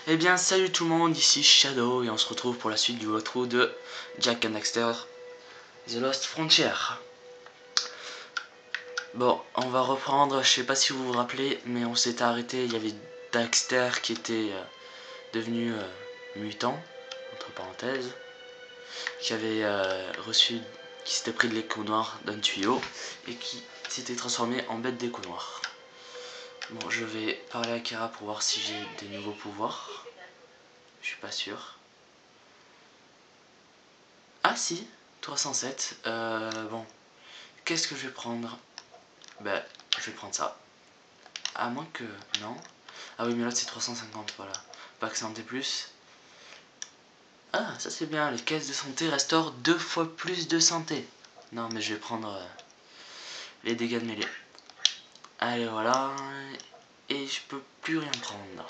Eh bien salut tout le monde, ici Shadow et on se retrouve pour la suite du walkthrough de Jak and Daxter The Lost Frontier. Bon, on va reprendre, je sais pas si vous vous rappelez, mais on s'était arrêté, il y avait Daxter qui était devenu mutant, entre parenthèses, qui avait qui s'était pris de l'écho noir d'un tuyau et qui s'était transformé en bête d'écho noir. Bon, je vais parler à Kara pour voir si j'ai des nouveaux pouvoirs. Je suis pas sûr. Ah si, 307. Bon, qu'est-ce que je vais prendre? Ben, je vais prendre ça. À moins que... Non. Ah oui, mais l'autre c'est 350, voilà. Pas que santé plus. Ah, ça c'est bien, les caisses de santé restaurent 2 fois plus de santé. Non, mais je vais prendre les dégâts de mêlée. Allez, voilà. Et je peux plus rien prendre.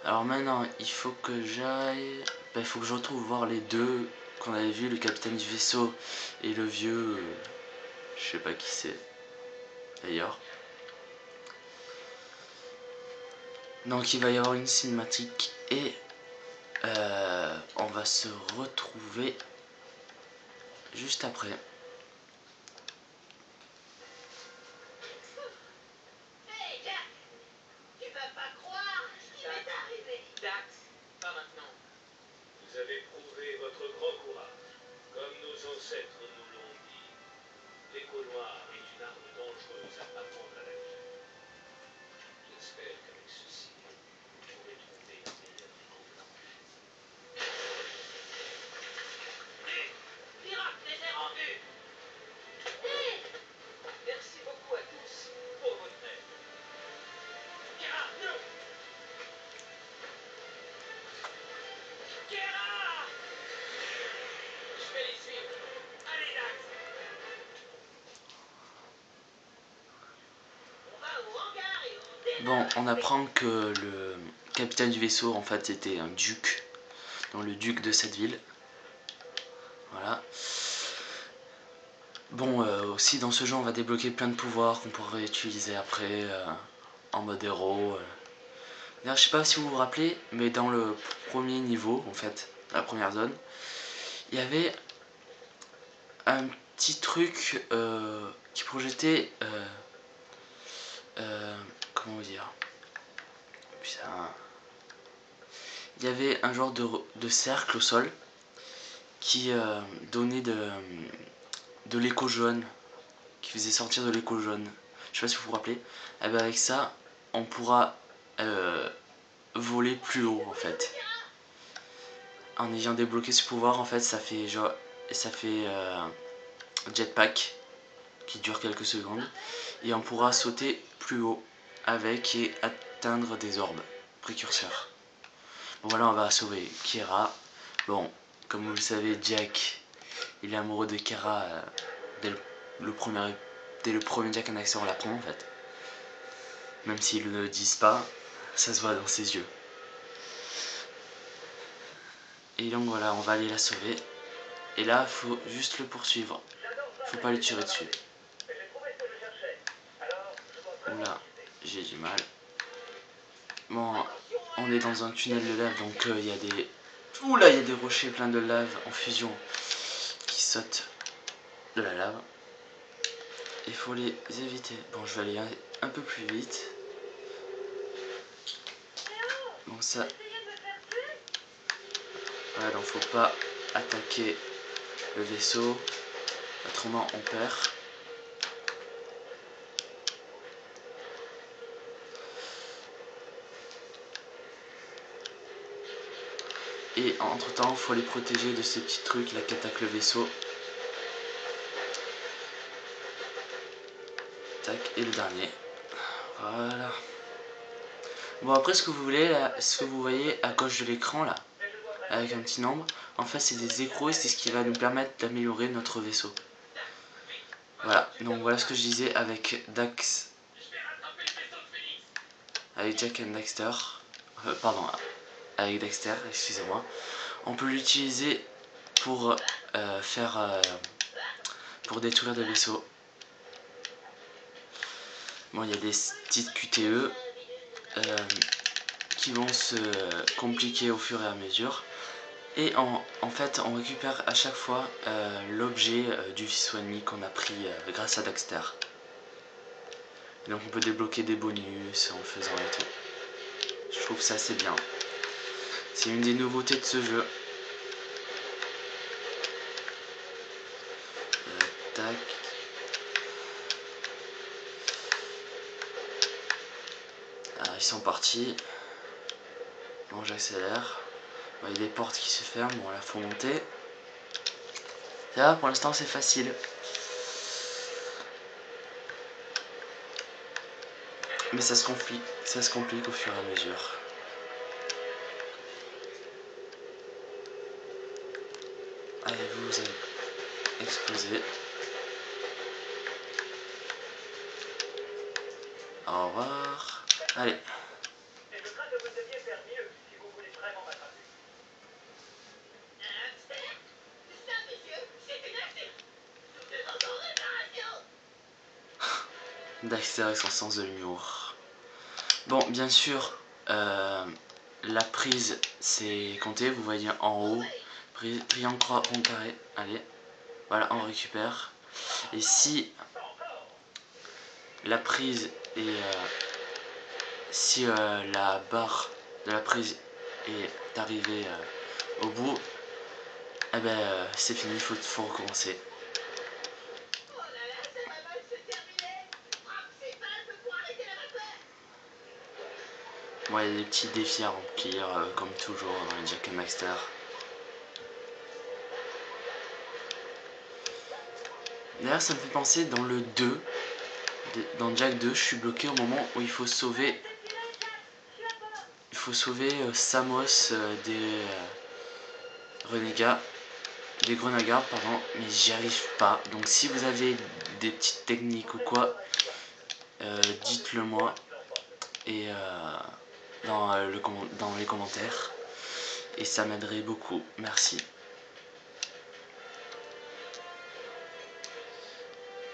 Alors maintenant, il faut que j'aille... Ben, il faut que je retrouve voir les deux qu'on avait vus, le capitaine du vaisseau et le vieux... je sais pas qui c'est, d'ailleurs. Donc il va y avoir une cinématique et on va se retrouver juste après. Hey Jack, tu vas pas croire ce qui m'est arrivé. Dax, pas maintenant. Vous avez prouvé votre grand courage. Comme nos ancêtres nous l'ont dit, l'écho noir est une arme dangereuse à pas prendre à la légère. J'espère qu'avec ceci, vous pourrez trouver un meilleur écho blanc. Miracle les ai rendus. Merci beaucoup à tous pour votre aide. Kira, non. Kira, Je vais les suivre. allez Dax. On va au hangar et on Bon, démarre. on apprend que le capitaine du vaisseau en fait était un duc, donc le duc de cette ville. Voilà. Bon, aussi dans ce jeu on va débloquer plein de pouvoirs qu'on pourrait utiliser après en mode héros. D'ailleurs, je sais pas si vous vous rappelez, mais dans le premier niveau, en fait, la première zone, il y avait un petit truc qui projetait comment vous dire, putain, il y avait un genre de cercle au sol qui donnait de l'écho jaune, qui faisait sortir de l'écho jaune. Je sais pas si vous vous rappelez. Et ben avec ça on pourra voler plus haut en fait. En ayant débloqué ce pouvoir en fait ça fait genre jetpack qui dure quelques secondes et on pourra sauter plus haut avec et atteindre des orbes précurseurs. Bon voilà, on va sauver Kira. Bon, comme vous le savez, Jack il est amoureux de Kira dès le premier Jak and Daxter on l'apprend en fait. Même s'ils ne le disent pas, ça se voit dans ses yeux. Et donc voilà, on va aller la sauver. Et là, faut juste le poursuivre. Faut pas lui tirer dessus. Oula, j'ai du mal. Bon, on est dans un tunnel de lave, donc il y a des... Oula, il y a des rochers pleins de lave en fusion qui sautent de la lave. Il faut les éviter. Bon, je vais aller un peu plus vite. Donc ça... Voilà, donc faut pas attaquer le vaisseau, autrement on perd. Et entre temps, il faut les protéger de ces petits trucs là qui attaquent le vaisseau. Tac, et le dernier. Voilà. Bon, après ce que vous voulez là, ce que vous voyez à gauche de l'écran là, avec un petit nombre, en fait c'est des écrous et c'est ce qui va nous permettre d'améliorer notre vaisseau. Voilà, donc voilà ce que je disais avec Dax, avec Jak and Daxter, pardon, avec Dexter, excusez-moi. On peut l'utiliser pour pour détruire des vaisseaux. Bon, il y a des petites QTE qui vont se compliquer au fur et à mesure. Et en fait, on récupère à chaque fois l'objet du vaisseau ennemi qu'on a pris grâce à Daxter. Et donc on peut débloquer des bonus en le faisant et tout. Je trouve ça assez bien. C'est une des nouveautés de ce jeu. Tac. Ah, ils sont partis. Bon, j'accélère. Bon, il y a des portes qui se ferment. Bon, là, faut monter. Ça va, pour l'instant, c'est facile. Mais ça se complique au fur et à mesure. Allez, vous allez exploser. Au revoir. Allez. Et je crains que vous deviez faire mieux si vous voulez vraiment m'attraper. Un hamster? Ça, messieurs, c'est une insulte. Nous demandons réparation. Daxter avec son sens de l'humour. Bon, bien sûr, la prise, c'est compté. Vous voyez en haut. Prise, triangle, croix, rond, carré. Allez. Voilà, on récupère. Et si la prise est... si la barre de la prise est arrivée au bout, eh ben c'est fini, il faut recommencer. Oh là là, ça va mal se terminer. Frappe ces valves pour arrêter la vapeur. Bon, il y a des petits défis à remplir, comme toujours dans les Jak & Daxter. D'ailleurs, ça me fait penser dans le 2, dans Jak 2, je suis bloqué au moment où il faut sauver Samos des renégats, des grenagars, pardon, mais j'y arrive pas. Donc si vous avez des petites techniques ou quoi, dites-le moi et dans les commentaires et ça m'aiderait beaucoup. Merci.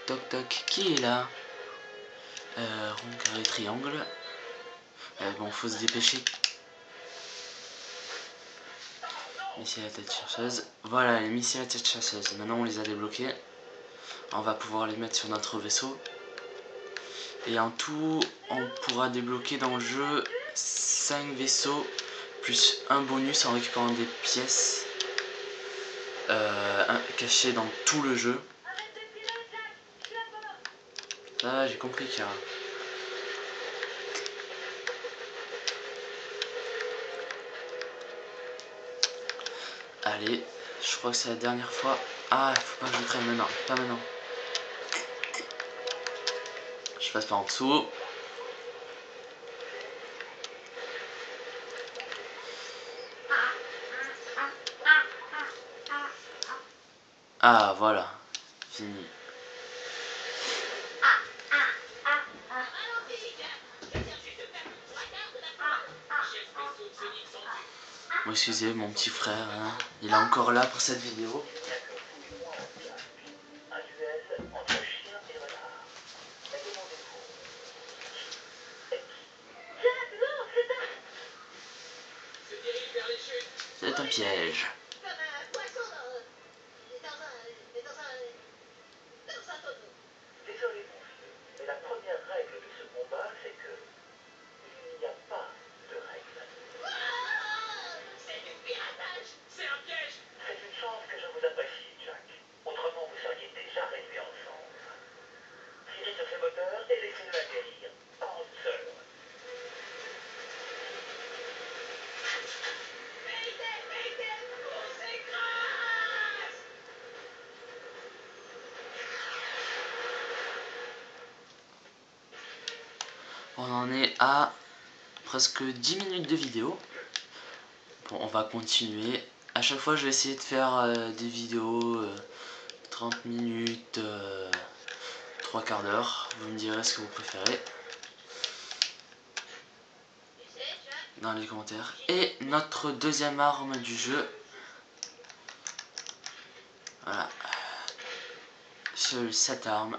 Toc toc, qui est là? Rond, carré, triangle. Bon, faut se dépêcher. Missile à tête chercheuse. Voilà, les missiles à tête chercheuse. Maintenant, on les a débloqués. On va pouvoir les mettre sur notre vaisseau. Et en tout, on pourra débloquer dans le jeu 5 vaisseaux plus un bonus en récupérant des pièces cachées dans tout le jeu. Ah, j'ai compris, Kira. Allez, je crois que c'est la dernière fois. Ah, il faut pas que je traîne maintenant. Pas maintenant. Je passe par en dessous. Ah, voilà. Fini. Ralentis, Jack. Je viens juste de faire 3 quarts de la preuve. Chef vaisseau de Sonic sans but. Bon, excusez, mon petit frère, hein, il est encore là pour cette vidéo. Un duel entre chien et renard. Mais demandez-vous. Jack, non, c'est un... Se dirige vers les chutes. C'est un piège. Comme un poisson dans un tonneau. Désolé, mon vieux, mais la première règle de ce combat, c'est que il n'y a pas de règle. Ah, c'est du piratage. C'est un piège. C'est une chance que je vous apprécie, Jack. Autrement, vous seriez déjà réduits en cendres. Tirez sur ces moteurs et laissez-le atterrir. En hauteur. Mayday, on s'écrase. On en est à presque 10 minutes de vidéo. Bon, on va continuer. À chaque fois, je vais essayer de faire des vidéos 30 minutes, 3 quarts d'heure. Vous me direz ce que vous préférez Tu sais, Jack, dans les commentaires. Et notre deuxième arme du jeu. Voilà. Cette arme.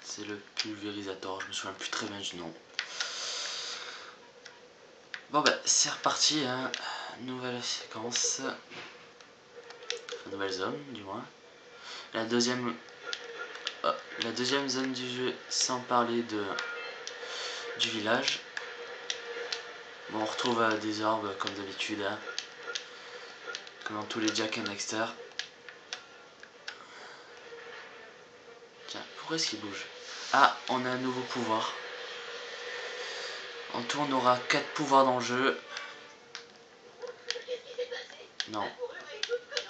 C'est le pulvérisateur. Je me souviens plus très bien du nom. Bon bah c'est reparti, hein. Nouvelle séquence. Enfin, nouvelle zone du moins. La deuxième zone du jeu, sans parler du village. Bon, on retrouve des orbes comme d'habitude, hein. Comme dans tous les Jak and Daxter. Tiens, pourquoi est-ce qu'il bouge? Ah, on a un nouveau pouvoir. En tout, on aura 4 pouvoirs dans le jeu. Qu'est-ce qui s'est passé? Non, La fourrure est toute connasse.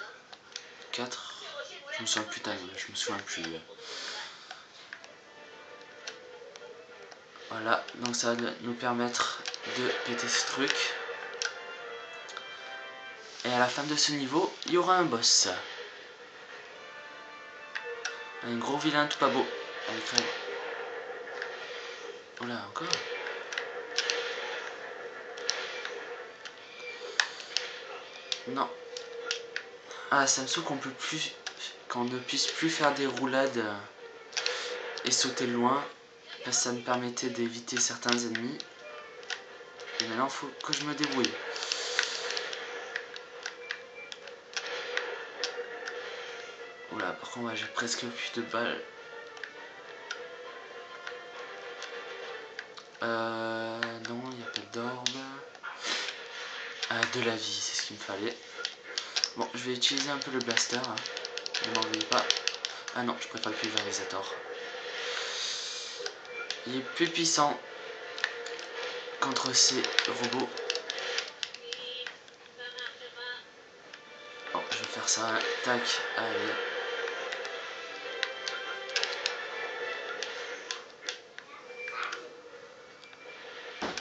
4. Je me souviens plus, je me souviens plus. Voilà, donc ça va nous permettre de péter ce truc. Et à la fin de ce niveau, il y aura un boss. Un gros vilain tout pas beau. Allez, crève. Oula, encore. Non. Ah, ça me saoule qu'on ne puisse plus faire des roulades et sauter loin. Parce que ça me permettait d'éviter certains ennemis. Et maintenant, il faut que je me débrouille. Oula, par contre, ouais, j'ai presque plus de balles. Non, il n'y a pas d'orbe. De la vie, c'est ce qu'il me fallait. Bon, je vais utiliser un peu le blaster. Hein. Ne m'en veuillez pas. Ah non, je préfère le pulvérisateur. Il est plus puissant contre ces robots. Bon, je vais faire ça. Tac, allez.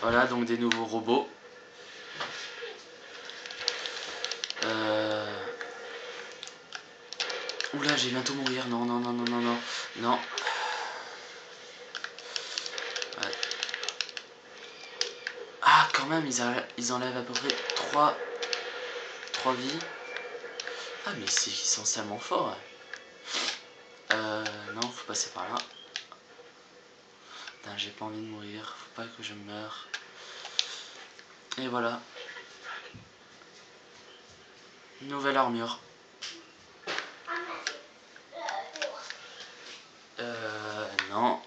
Voilà, donc des nouveaux robots. Oula, j'ai bientôt mourir. Non, non, non, non, non, non. Non. Ouais. Ah, quand même, ils enlèvent à peu près 3 vies. Ah, mais ils sont tellement forts. Non, faut passer par là. Putain, j'ai pas envie de mourir. Faut pas que je meure. Et voilà. Nouvelle armure. Non.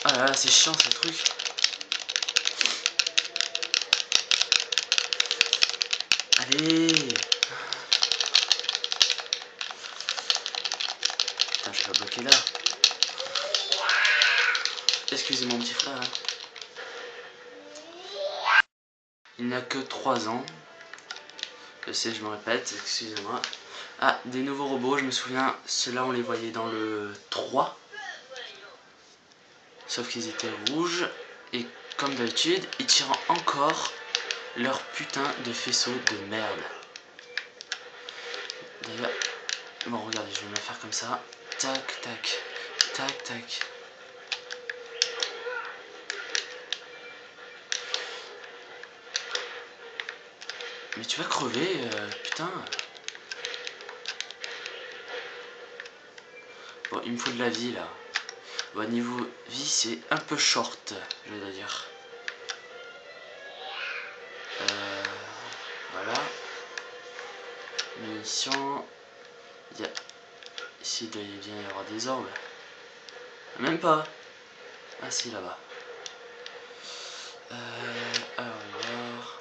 Ah là là, c'est chiant ce truc. Allez. Putain, je vais pas bloquer là. Excusez mon petit frère. Hein. Il n'a que 3 ans. Je sais, je me répète, excusez-moi. Ah, des nouveaux robots, je me souviens, ceux-là on les voyait dans le 3. Sauf qu'ils étaient rouges. Et comme d'habitude, ils tirent encore leur putain de faisceau de merde. D'ailleurs, bon regardez, je vais me le faire comme ça. Tac, tac, tac, tac. Mais tu vas crever, putain. Bon, il me faut de la vie là. Bon, niveau vie, c'est un peu short, je dois dire. Voilà. Munitions. Ici, il doit bien y avoir des orbes. Même pas. Ah si, là-bas. Alors.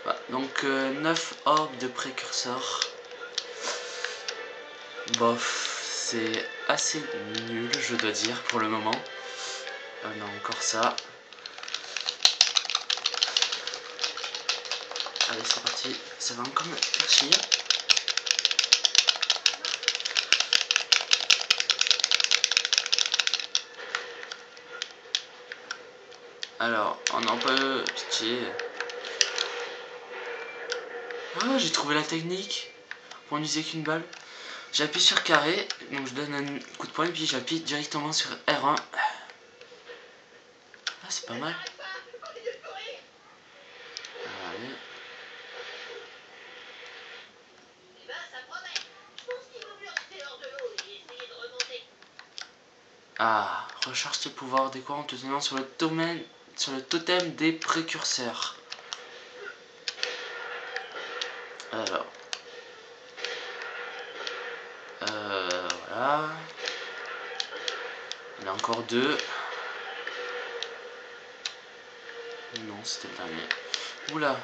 Voilà, donc 9 orbes de précurseurs. Bof, c'est assez nul, je dois dire, pour le moment. Non, encore ça. Allez, c'est parti. Ça va encore me faire chier. Alors, on en peut pitié. Ah, j'ai trouvé la technique pour n'user qu'une balle. J'appuie sur carré, donc je donne un coup de poing et puis j'appuie directement sur R1. Ah, c'est pas mal. Ah, recharge tes pouvoirs des quoi en te tenant sur le totem des précurseurs. Alors. Voilà. Il y en a encore 2. Non, c'était le dernier. Oula.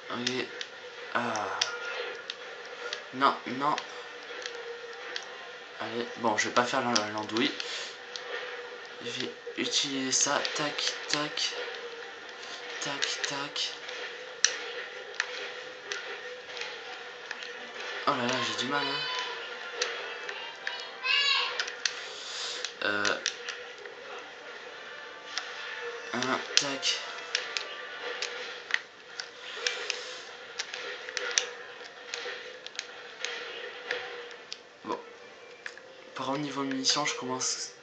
Ok. Ah. Non, non. Allez, bon, je vais pas faire l'andouille. Je vais utiliser ça. Tac, tac. Tac, tac. Oh là là, j'ai du mal, hein. Tac. Bon. Par au niveau de munitions, je commence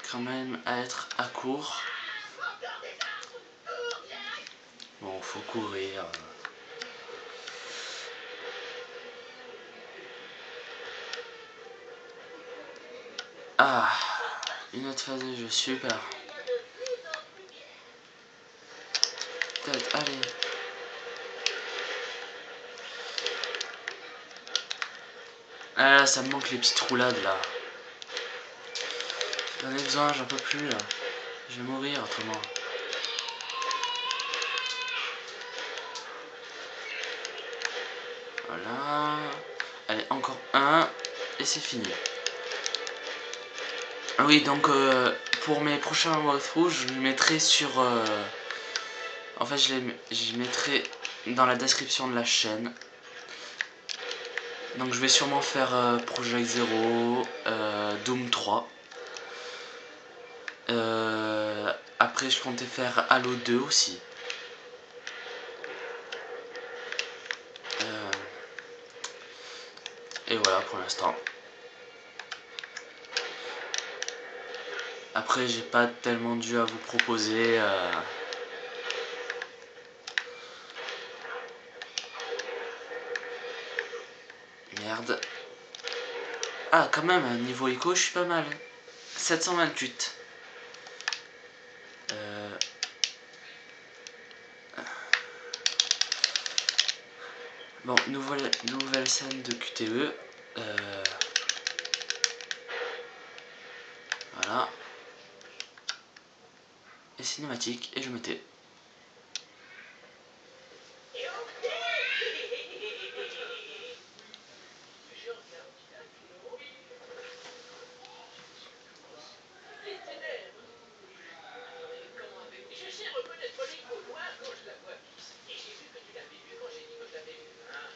quand même à être à court. Bon, faut courir. Ah, une autre phase de jeu, super. Peut-être, allez. Ah là, ça me manque les petites roulades là. J'en ai besoin, j'en peux plus là. Je vais mourir autrement. Voilà. Allez, encore un. Et c'est fini. Ah oui, donc pour mes prochains walkthroughs, je les mettrai sur... En fait, je mettrai dans la description de la chaîne. Donc je vais sûrement faire Project Zero, Doom 3. Après, je comptais faire Halo 2 aussi. Et voilà pour l'instant. Après, j'ai pas tellement dû à vous proposer. Merde. Ah, quand même, niveau écho, je suis pas mal. 728. Bon, nouvelle scène de QTE. Voilà. Et cinématique, et je me tais. Je sais reconnaître l'écho noir quand je la vois, fils. Et j'ai vu que tu l'avais vu quand j'ai dit que je l'avais vu. Hein.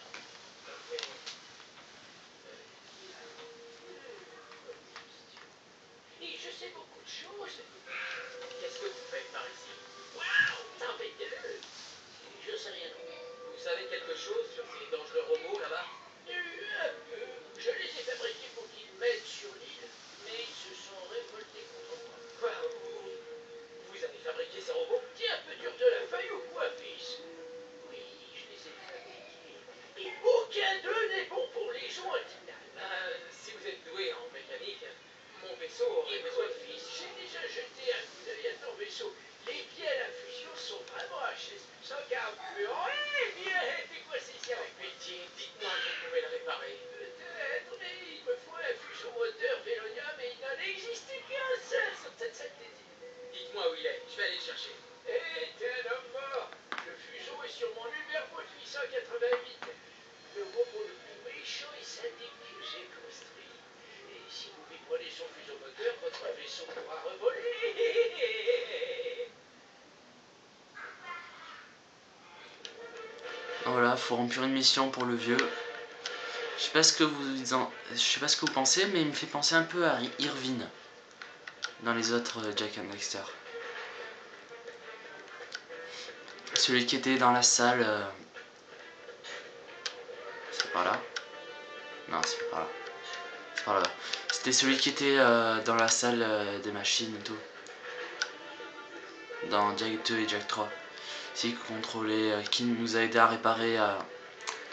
Et je sais beaucoup de choses. Qu'est-ce que vous faites par ici? Waouh, t'en fais deux. Je sais rien non plus. Vous savez quelque chose sur ces dangereux robots là-bas? Un peu. Je les ai fabriqués pour qu'ils m'aident sur l'île. Mais ils se sont révoltés contre moi. Quoi? Vous avez fabriqué ces robots? T'es un peu dur de la feuille ou quoi, fils? Oui, je les ai fabriqués. Et aucun d'eux n'est bon pour les joints. Si vous êtes doué en mécanique, mon vaisseau aurait besoin de fils. J'ai déjà jeté un coup d'œil à ton vaisseau. Les pieds à la fusion sont vraiment hachés sans carburant. Eh bien, fais quoi c'est ça avec pitié? Dites-moi que vous pouvez le réparer. Peut-être, mais il me faut un fusion moteur Vélonium et il n'en existe qu'un seul sur cette synthétique. Dites-moi où il est, je vais aller le chercher. Eh, t'es un homme fort. Le fusion est sur mon Uberboat 888. Le robot le plus méchant et sadique que j'ai construit. Et si vous lui prenez son fusion moteur, votre vaisseau pourra revoler. Voilà, faut remplir une mission pour le vieux. Je sais pas ce que vous pensez, mais il me fait penser un peu à Irvine dans les autres Jak and Daxter. Celui qui était dans la salle. C'est par là? Non, c'est par là. C'est par là-bas. C'était celui qui était dans la salle des machines et tout. Dans Jak 2 et Jak 3. qui nous a aidé à réparer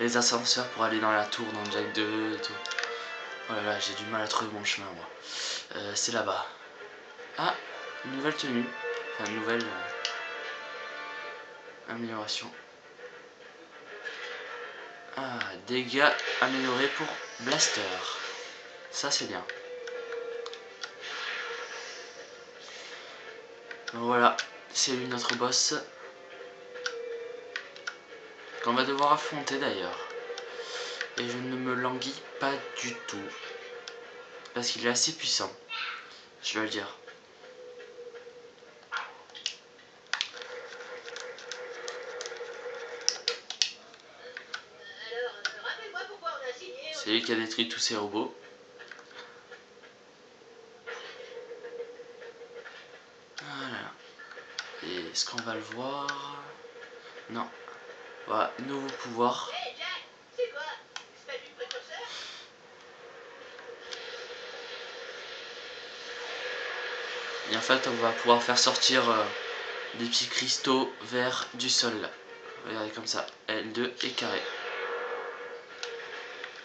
les ascenseurs pour aller dans la tour dans Jack 2 et tout. Oh là là, j'ai du mal à trouver mon chemin moi. C'est là-bas. Ah, une nouvelle tenue. Enfin, une nouvelle amélioration. Ah, dégâts améliorés pour Blaster. Ça c'est bien. Donc voilà, c'est lui notre boss. Qu'on va devoir affronter d'ailleurs. Et je ne me languis pas du tout. Parce qu'il est assez puissant. Je dois le dire. Alors, rappelle-moi pourquoi on a signé. C'est lui qui a détruit tous ces robots. Voilà. Et est-ce qu'on va le voir? Non. Voilà, nouveau pouvoir. Hé, Jack, c'est quoi? C'est pas du précurseur? Et en fait, on va pouvoir faire sortir des petits cristaux verts du sol. Là. Regardez comme ça. L2 et carré.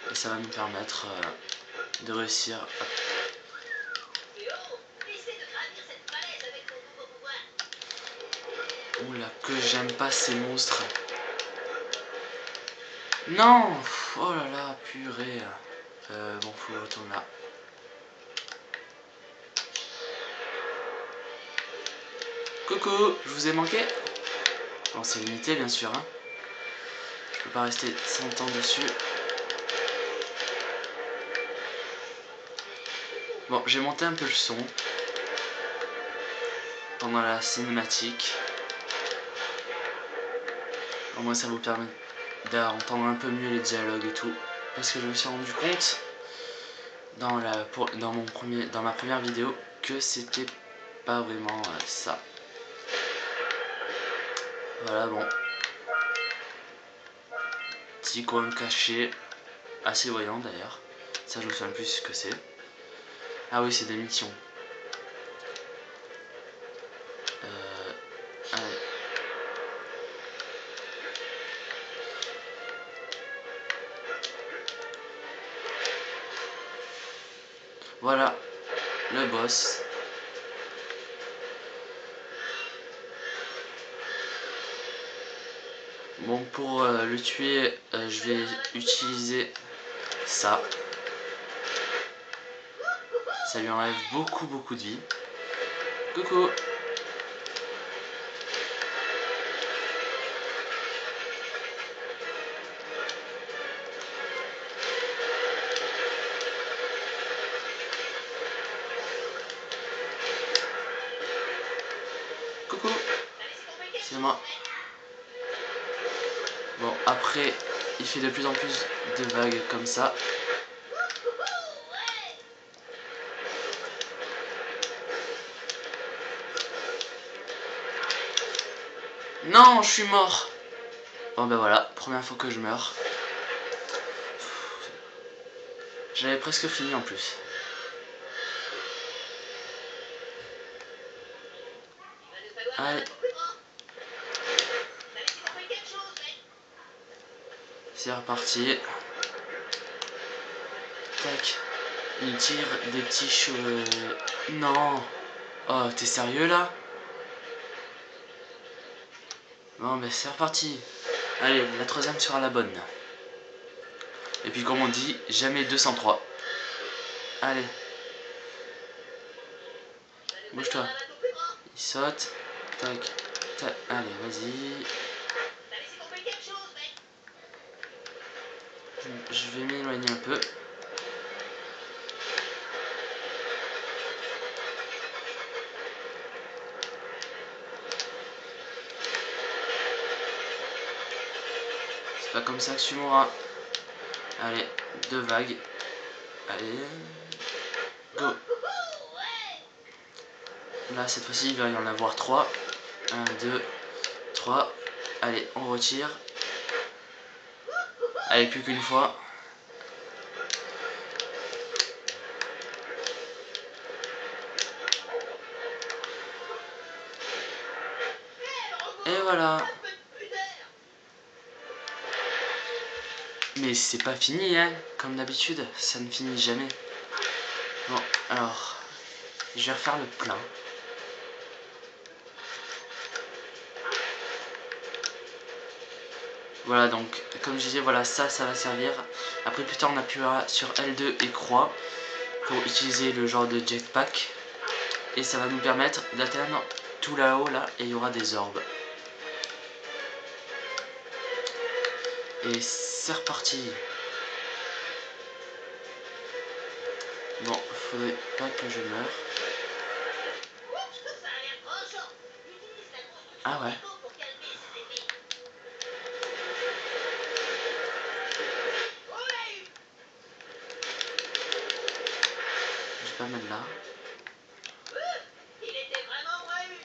Et ça va nous permettre de réussir à... Théo, essaie de gravir cette falaise avec ton nouveau pouvoir. Oula, que j'aime pas ces monstres. Non! Oh là là, purée. Bon, faut retourner là. Coucou, je vous ai manqué? Bon, c'est limité, bien sûr. Hein. Je peux pas rester 100 ans dessus. Bon, j'ai monté un peu le son pendant la cinématique. Au moins, ça vous permet d'entendre un peu mieux les dialogues et tout. Parce que je me suis rendu compte dans ma première vidéo que c'était pas vraiment ça. Voilà, bon. Petit coin caché, assez voyant d'ailleurs. Ça, je me souviens plus ce que c'est. Ah oui, c'est des missions. Allez. Voilà, le boss. Bon, pour le tuer, je vais utiliser ça. Ça lui enlève beaucoup de vie. Coucou. Coucou. C'est moi. Bon, après, il fait de plus en plus de vagues comme ça. Non, je suis mort. Bon ben voilà, première fois que je meurs. J'avais presque fini en plus. Allez. C'est reparti. Tac. Il tire des petits cheveux. Non. Oh, t'es sérieux là? Bon ben c'est reparti. Allez, la troisième sera la bonne. Et puis comme on dit, jamais 203. Allez. Bouge-toi. Il saute. Tac. Tac. Allez, vas-y. Je vais m'éloigner un peu. C'est pas comme ça que tu mourras. Allez, 2 vagues. Allez. Go. Là, cette fois-ci, il va y en avoir 3. 1, 2, 3. Allez, on retire. Allez, plus qu'une fois. Et voilà. mais c'est pas fini, hein. Comme d'habitude, ça ne finit jamais. Bon, alors, je vais refaire le plein. Voilà, donc, comme je disais, voilà, ça va servir. Après, plus tard, on appuiera sur L2 et croix pour utiliser le genre de jetpack. Et ça va nous permettre d'atteindre tout là-haut, là, et il y aura des orbes. Et c'est reparti. Bon, faudrait pas que je meure. Ça a l'air tranchant. Utilise la construction Ah ouais. d'écho pour calmer ses effets. Olé! Je vais pas mettre là. Il était vraiment rude.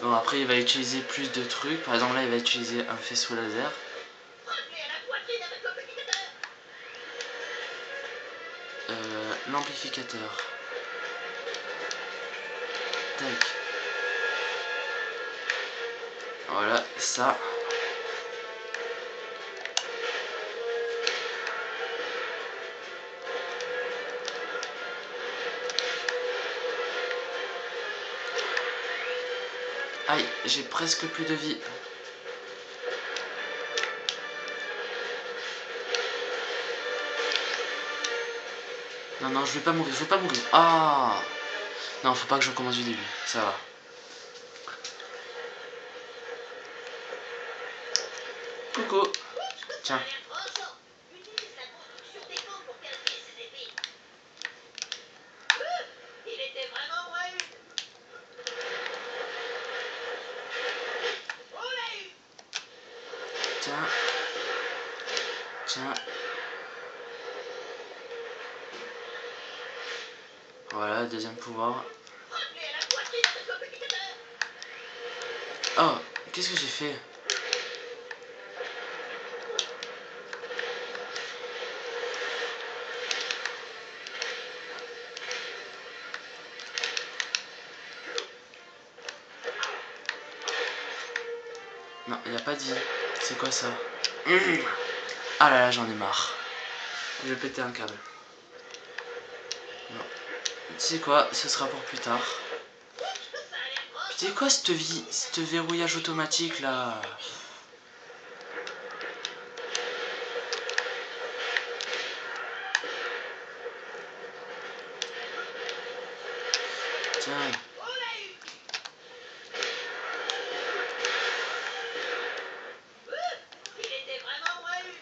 Bon, après, il va utiliser plus de trucs. Par exemple, là, il va utiliser un faisceau laser. Frappe-les à la poitrine avec l'amplificateur. L'amplificateur. Tac. Voilà, ça. Aïe, j'ai presque plus de vie. Non, non, je vais pas mourir, je vais pas mourir. Ah! Non, faut pas que je recommence du début, ça va. Coucou. Ça a Tiens. l'air tranchant. Utilise la construction d'écho pour calmer ses effets. Il était vraiment rude. Olé! Tiens. Tiens. Voilà, deuxième pouvoir. Frappe-les à la poitrine avec l'amplificateur. Oh, qu'est-ce que j'ai fait? Non, il a pas dit. C'est quoi ça? Ah là là, j'en ai marre. Je vais péter un câble. Non. Tu sais quoi? Ce sera pour plus tard. Ça a l'air tranchant. Tu sais quoi, cette verrouillage automatique là? Tiens. Olé! Il était vraiment rude.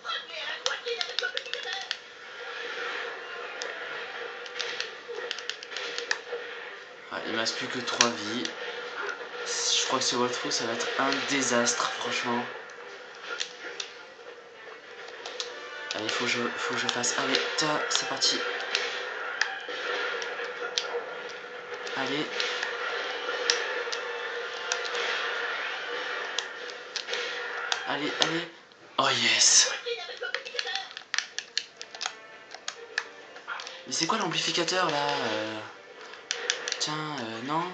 Frappe-les à la poitrine avec l'amplificateur. Ah, il me reste plus que 3 vies. Je crois que ce walkthrough ça va être un désastre, franchement. Allez, faut que je fasse. Allez, c'est parti. Allez. Allez, allez. Oh yes. Poitrine avec l'amplificateur. Mais c'est quoi l'amplificateur là Tiens, non.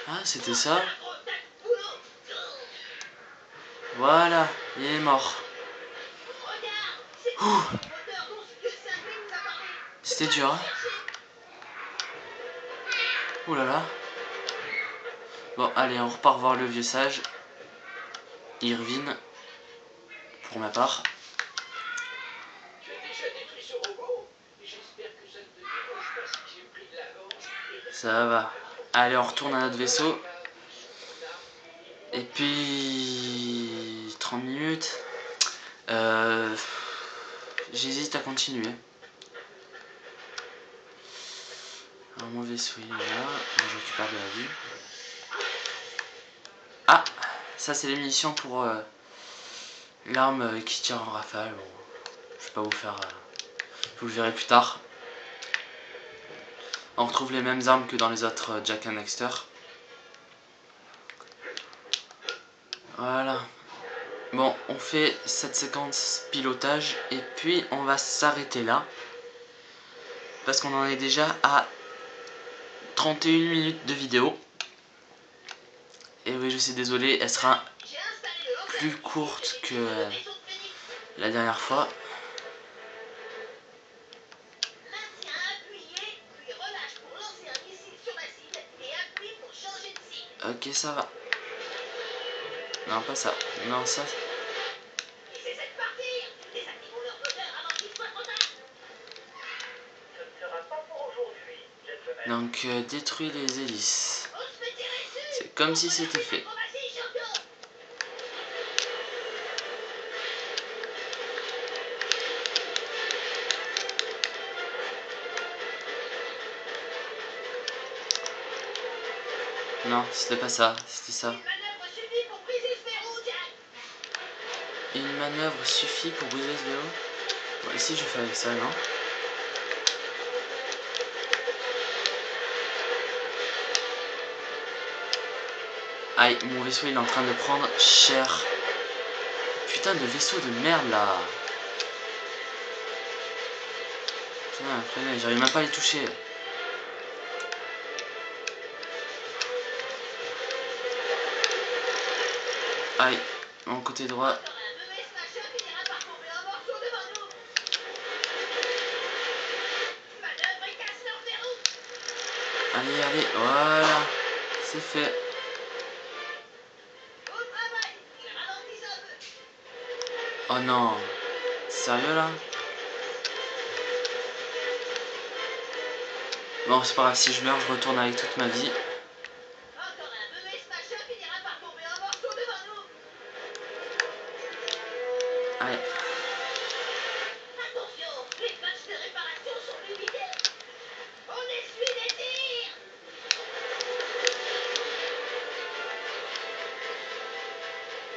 Ah, c'était ça. Un gros tas de boulot. Voilà, il est mort. Regarde, c'est Ouh. le moteur dont ce vieux cinglé nous a parlé. C'était dur, hein. Ouh là là. Bon, allez, on repart voir le vieux sage. Irvine. Pour ma part. Tu as déjà détruit ce robot? J'espère que ça ne te dérange pas si j'ai pris de l'avance. Ça va. Allez, on retourne à notre vaisseau. Et puis... 30 minutes. j'hésite à continuer. Alors mon vaisseau il est là, je récupère de la vue. Ah, ça c'est les munitions pour l'arme qui tire en rafale. Bon, je vais pas vous faire... vous le verrez plus tard. On retrouve les mêmes armes que dans les autres Jak and Daxter. Voilà. Bon, on fait cette séquence pilotage et puis on va s'arrêter là. Parce qu'on en est déjà à 31 minutes de vidéo. Et oui, je suis désolé, elle sera plus courte que la dernière fois. Ok, ça va. Non, pas ça. Non, ça. Donc, détruis les hélices. C'est comme si c'était fait. Non, c'était pas ça, c'était ça. Une manœuvre suffit pour briser ce verrou. Bon, ici je fais avec ça, non? Aïe, mon vaisseau il est en train de prendre cher. Putain de vaisseau de merde là. Putain, freinez, j'arrive même pas à les toucher. Aïe, mon côté droit. Allez, allez, voilà. C'est fait. Oh non. Sérieux là? Bon, c'est pas grave, si je meurs, je retourne avec toute ma vie. Allez.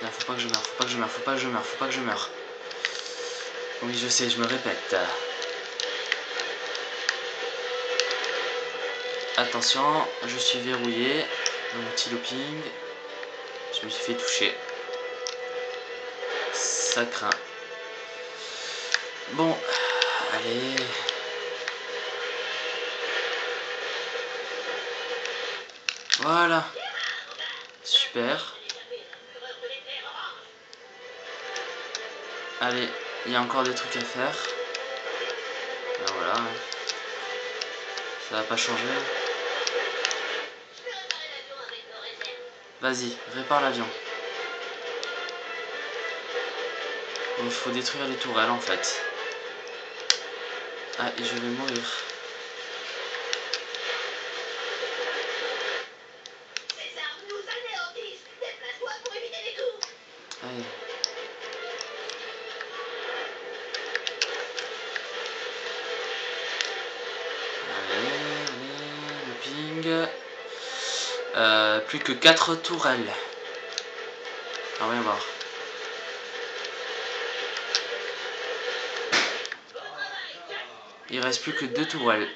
Là, faut pas que je meure, faut pas que je meure, faut pas que je meure, faut pas que je meure. Oui, je sais, je me répète. Attention, je suis verrouillé. Mon petit looping. Je me suis fait toucher. Ça craint. Bon, allez. Voilà. Super. Allez, il y a encore des trucs à faire. Ben voilà. Ça va pas changer. Vas-y, répare l'avion. Il faut détruire les tourelles en fait. Ah, et je vais mourir. Allez. Allez, looping. Plus que 4 tourelles. Ah, on va voir. Il reste plus que 2 tourelles.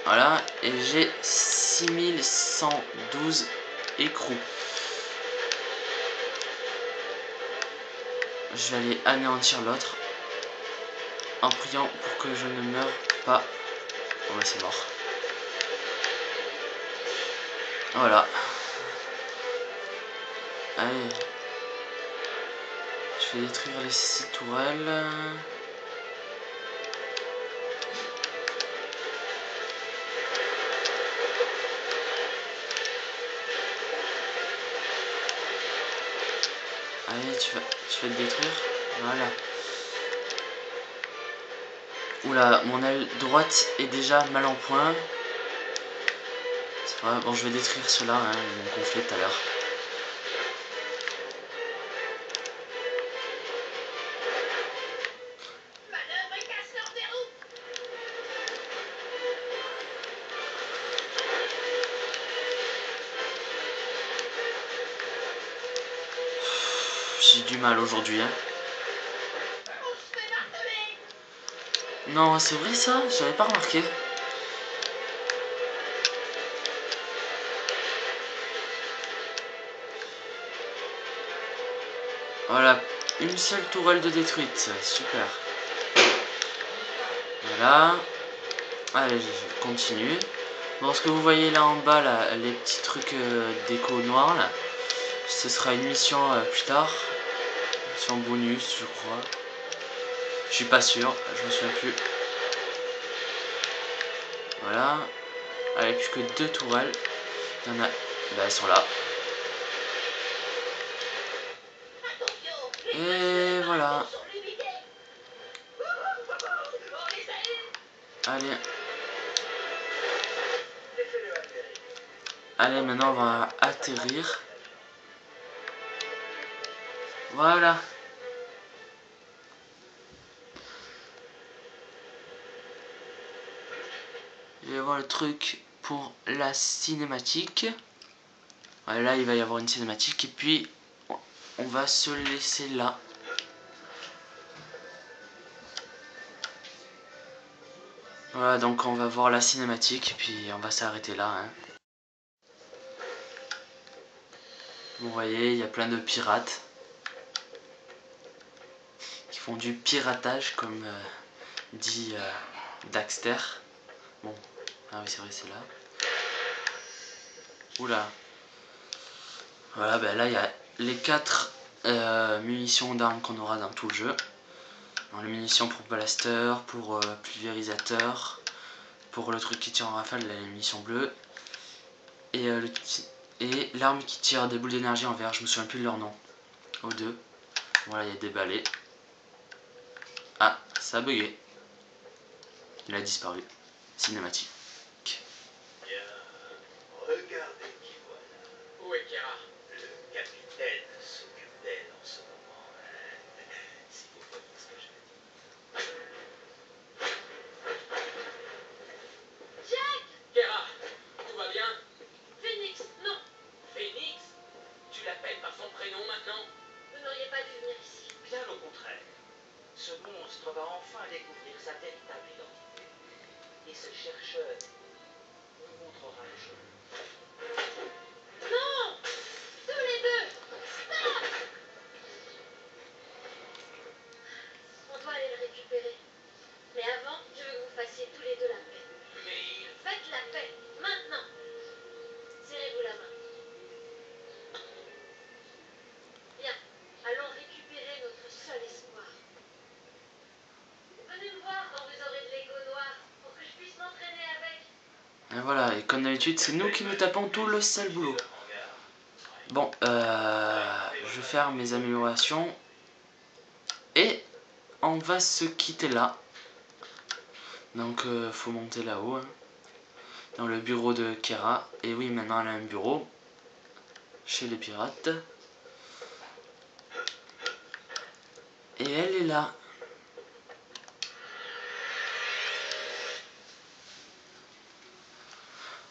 Voilà, et j'ai 6112 écrous. Je vais aller anéantir l'autre en priant pour que je ne meure pas. Bon bah c'est mort. Voilà. Allez. Je vais détruire les 6 tourelles. Allez, tu vas te détruire. Voilà. Oula, mon aile droite est déjà mal en point. C'est vrai, bon, je vais détruire ceux-là, hein, ils m'ont gonflé tout à l'heure. j'ai du mal aujourd'hui, hein. On se fait marteler. Non, c'est vrai ça, j'avais pas remarqué. Voilà, une seule tourelle de détruite, super. Voilà. Allez, je continue. Bon, ce que vous voyez là en bas, là, les petits trucs déco noirs, là, ce sera une mission plus tard. Mission bonus, je crois. Je suis pas sûr, je me souviens plus. Voilà. Allez, plus que 2 tourelles. Il y en a. Bah, elles sont là. Attention, Et voilà. sont limités. On les a eu. Allez. Laissez-le atterrir. Allez, maintenant on va atterrir. Voilà. Je vais voir le truc pour la cinématique. Ouais, là, il va y avoir une cinématique. Et puis, on va se laisser là. Voilà, donc on va voir la cinématique. Et puis, on va s'arrêter là. Hein. Vous voyez, il y a plein de pirates qui font du piratage, comme dit Daxter. Bon, ah oui, c'est vrai, c'est là. Oula. Voilà, ben là, il y a les 4 munitions d'armes qu'on aura dans tout le jeu. Donc, les munitions pour blaster, pour pulvérisateur, pour le truc qui tire en rafale, les munitions bleues. Et l'arme qui tire des boules d'énergie en vert, je me souviens plus de leur nom. Aux deux. Voilà, il y a des balais. Ah, ça a bugué. Il a disparu. Cinématique. Bien, regardez qui voilà. Où est Kera? Le capitaine s'occupe d'elle en ce moment. Si vous voyez ce que je veux dire. Jack, Kera, tout va bien? Phoenix, non. Phoenix? Tu l'appelles par son prénom maintenant? Vous n'auriez pas dû venir ici. Bien au contraire. Ce monstre va enfin découvrir sa véritable identité. Et ce chercheur nous montrera le chemin. Non, tous les deux. Stop. On doit aller le récupérer. Mais avant, je veux que vous fassiez tous les deux la paix. Mais il... Faites la paix, maintenant. Serrez-vous la main. Bien, allons récupérer notre seul espoir. Venez me voir quand vous aurez de l'écho noir, pour que je puisse m'entraîner avec. Et voilà, et comme d'habitude, c'est nous qui nous tapons tout le sale boulot. Bon, je vais faire mes améliorations. Et on va se quitter là. Donc, faut monter là-haut. Hein, dans le bureau de Kera. Et oui, maintenant elle a un bureau. Chez les pirates. Et elle est là.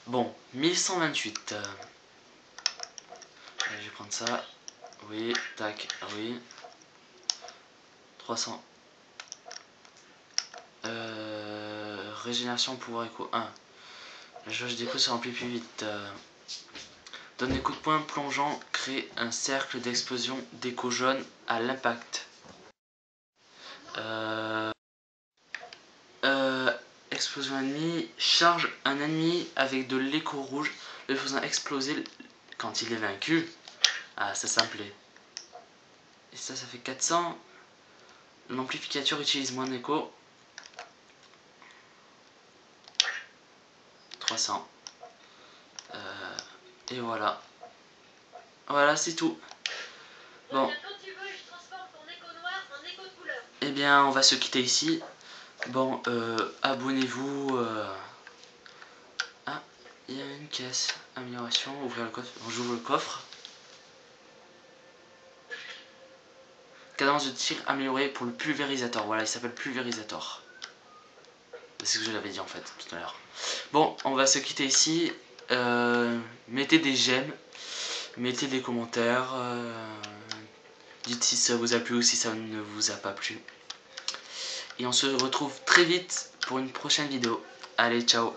Bon, 1128. Allez, je vais prendre ça. Oui, tac, oui. 300. Régénération, pouvoir écho 1. La jauge d'écho se remplit plus vite. Donne des coups de poing plongeant, crée un cercle d'explosion d'écho jaune à l'impact. Explosion ennemie, charge un ennemi avec de l'écho rouge, le faisant exploser quand il est vaincu. Ah, ça me plaît. Et ça fait 400. L'amplificateur utilise moins d'écho. 300. Et voilà. Voilà, c'est tout. Bon. Quand tu veux, je transforme ton écho noir en écho de couleur. Eh bien, on va se quitter ici. Bon, abonnez-vous. Ah, il y a une caisse. Amélioration, ouvrir le coffre. Bon, j'ouvre le coffre. Cadence de tir améliorée pour le pulvérisateur. Voilà, il s'appelle pulvérisateur. C'est ce que je l'avais dit en fait tout à l'heure. Bon, on va se quitter ici. Mettez des j'aime. Mettez des commentaires. Dites si ça vous a plu ou si ça ne vous a pas plu. Et on se retrouve très vite pour une prochaine vidéo. Allez, ciao!